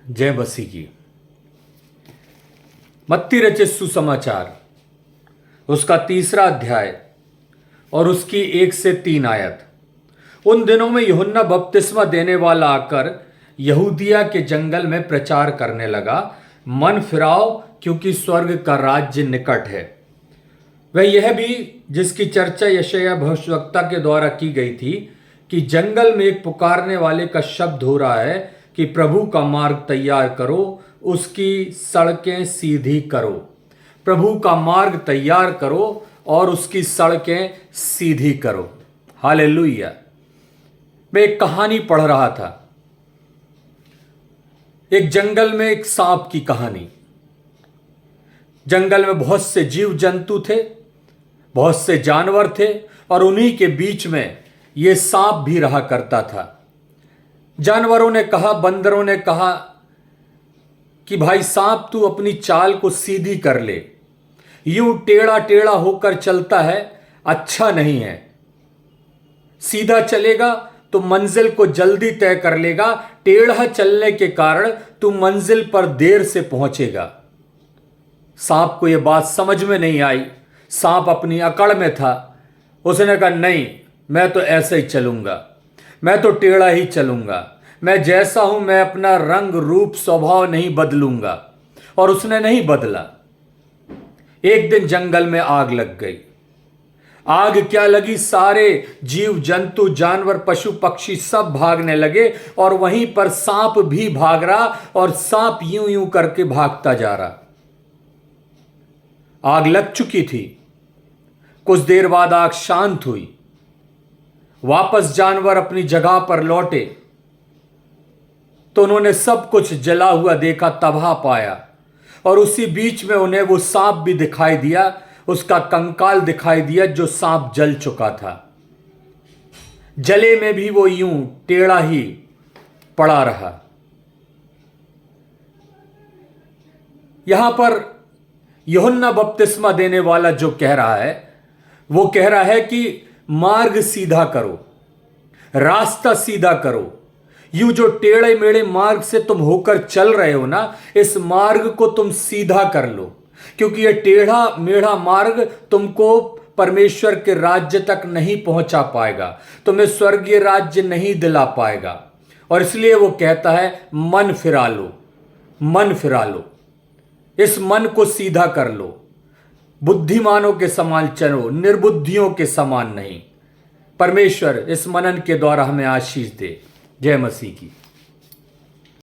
जय मसीह की। मत्ती रचित सुसमाचार उसका 3 अध्याय और उसकी 1 से 3 आयत। उन दिनों में यूहन्ना बपतिस्मा देने वाला आकर यहूदिया के जंगल में प्रचार करने लगा, मन फिराओ क्योंकि स्वर्ग का राज्य निकट है। वह यह भी जिसकी चर्चा यशायाह भविष्यवक्ता के द्वारा की गई थी कि जंगल में एक पुकारने वाले का शब्द हो रहा है कि प्रभु का मार्ग तैयार करो, उसकी सड़कें सीधी करो। प्रभु का मार्ग तैयार करो और उसकी सड़कें सीधी करो। हालेलुया। मैं एक कहानी पढ़ रहा था, एक जंगल में एक सांप की कहानी। जंगल में बहुत से जीव जंतु थे, बहुत से जानवर थे और उन्हीं के बीच में यह सांप भी रहा करता था। जानवरों ने कहा, बंदरों ने कहा कि भाई सांप तू अपनी चाल को सीधी कर ले, यूं टेढ़ा टेढ़ा होकर चलता है, अच्छा नहीं है। सीधा चलेगा तो मंजिल को जल्दी तय कर लेगा, टेढ़ा चलने के कारण तू मंजिल पर देर से पहुंचेगा। सांप को यह बात समझ में नहीं आई। सांप अपनी अकड़ में था। उसने कहा, नहीं, मैं तो ऐसे ही चलूंगा, मैं तो टेढ़ा ही चलूंगा, मैं जैसा हूं, मैं अपना रंग रूप स्वभाव नहीं बदलूंगा। और उसने नहीं बदला। एक दिन जंगल में आग लग गई। आग क्या लगी, सारे जीव जंतु जानवर पशु पक्षी सब भागने लगे और वहीं पर सांप भी भाग रहा और सांप यूं यूं करके भागता जा रहा। आग लग चुकी थी। कुछ देर बाद आग शांत हुई। वापस जानवर अपनी जगह पर लौटे तो उन्होंने सब कुछ जला हुआ देखा, तबाह पाया। और उसी बीच में उन्हें वो सांप भी दिखाई दिया, उसका कंकाल दिखाई दिया जो सांप जल चुका था। जले में भी वो यूं टेढ़ा ही पड़ा रहा। यहां पर यूहन्ना बपतिस्मा देने वाला जो कह रहा है, वो कह रहा है कि मार्ग सीधा करो, रास्ता सीधा करो। यूं जो टेढ़े मेढ़े मार्ग से तुम होकर चल रहे हो ना, इस मार्ग को तुम सीधा कर लो, क्योंकि यह टेढ़ा मेढ़ा मार्ग तुमको परमेश्वर के राज्य तक नहीं पहुंचा पाएगा, तुम्हें स्वर्गीय राज्य नहीं दिला पाएगा। और इसलिए वो कहता है, मन फिरा लो, मन फिरा लो, इस मन को सीधा कर लो, बुद्धिमानों के समान चलो, निर्बुद्धियों के समान नहीं। परमेश्वर इस मनन के द्वारा हमें आशीष दे। जय मसीह की।